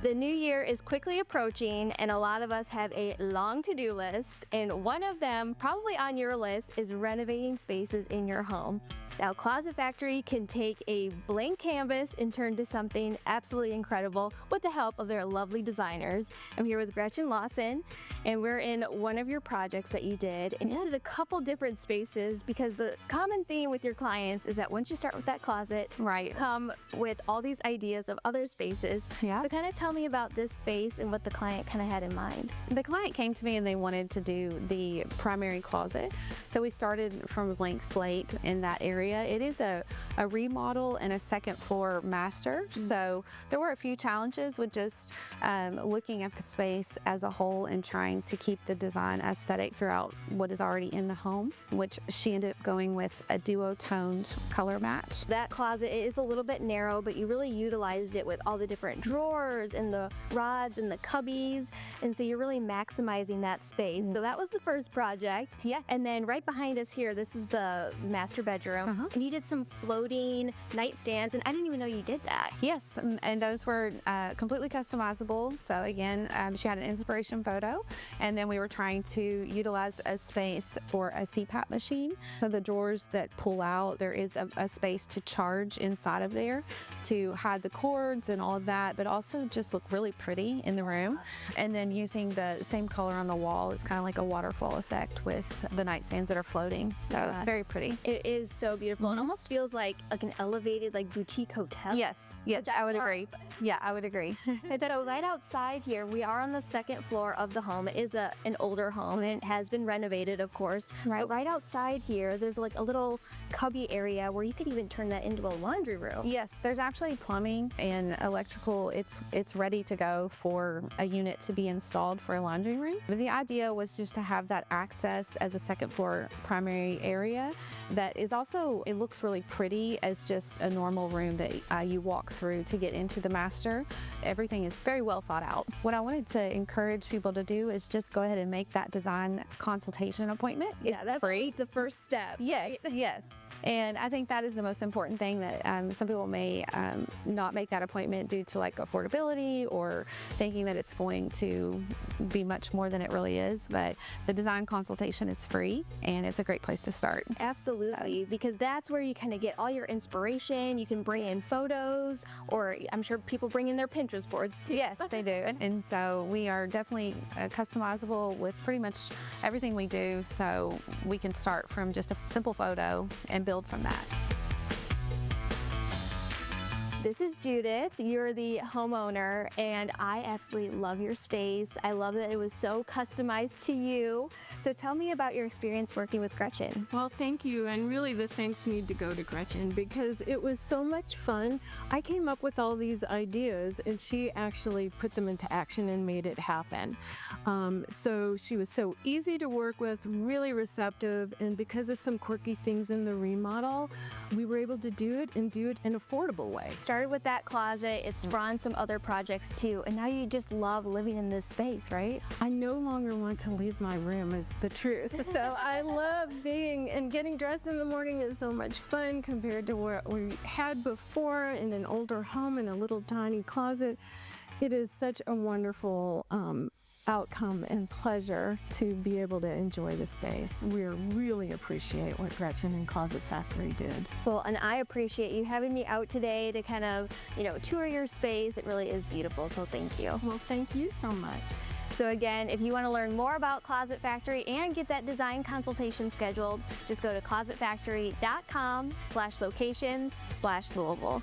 The new year is quickly approaching and a lot of us have a long to-do list, and one of them, probably on your list, is renovating spaces in your home. Now, Closet Factory can take a blank canvas and turn to something absolutely incredible with the help of their lovely designers. I'm here with Gretchen Lawson, and we're in one of your projects that you did, and you added a couple different spaces because the common theme with your clients is that once you start with that closet, right, come with all these ideas of other spaces. Yeah. But kind of tell me about this space and what the client kind of had in mind. The client came to me and they wanted to do the primary closet. So we started from a blank slate in that area. It is a remodel and a second floor master. So there were a few challenges with just looking at the space as a whole and trying to keep the design aesthetic throughout what is already in the home, which she ended up going with a duo-toned color match. That closet is a little bit narrow, but you really utilized it with all the different drawers and the rods and the cubbies, and so you're really maximizing that space. So that was the first project. Yeah. And then right behind us here, this is the master bedroom, and you did some floating nightstands, and I didn't even know you did that. Yes, and those were completely customizable. So again, she had an inspiration photo, and then we were trying to utilize a space for a CPAP machine. So the drawers that pull out, there is a space to charge inside of there to hide the cords and all of that, but also just look really pretty in the room. And then using the same color on the wall, it's kind of like a waterfall effect with the nightstands that are floating. So very pretty. It is so beautiful. It almost feels like an elevated boutique hotel. Yes, I would agree. Yeah, I would agree. And then right outside here, we are on the second floor of the home. It is an older home and it has been renovated, of course. Right. But right outside here, there's a little cubby area where you could even turn that into a laundry room. Yes, there's actually plumbing and electrical. It's ready to go for a unit to be installed for a laundry room. But the idea was just to have that access as a second floor primary area that is also, it looks really pretty as just a normal room that you walk through to get into the master. Everything is very well thought out. What I wanted to encourage people to do is just go ahead and make that design consultation appointment. Yeah, that's free. The first step. Yeah, yes. And I think that is the most important thing, that some people may not make that appointment due to affordability or thinking that it's going to be much more than it really is. But the design consultation is free and it's a great place to start. Absolutely, because that's where you kind of get all your inspiration. You can bring in photos, or I'm sure people bring in their Pinterest boards too. Yes, they do. And so we are definitely customizable with pretty much everything we do. So we can start from just a simple photo and build from that. This is Judith. You're the homeowner, and I absolutely love your space. I love that it was so customized to you. So tell me about your experience working with Gretchen. Well, thank you, and really the thanks need to go to Gretchen because it was so much fun. I came up with all these ideas, and she actually put them into action and made it happen. So she was so easy to work with, really receptive, and because of some quirky things in the remodel, we were able to do it in an affordable way. Started with that closet, it's spawned some other projects too, and now you just love living in this space, right? I no longer want to leave my room, is the truth. So I love being and getting dressed in the morning is so much fun compared to what we had before in an older home in a little tiny closet. It is such a wonderful outcome and pleasure to be able to enjoy the space. We really appreciate what Gretchen and Closet Factory did. Well, and I appreciate you having me out today to kind of, tour your space. It really is beautiful, so thank you. Well, thank you so much. So again, if you want to learn more about Closet Factory and get that design consultation scheduled, just go to closetfactory.com/locations/Louisville.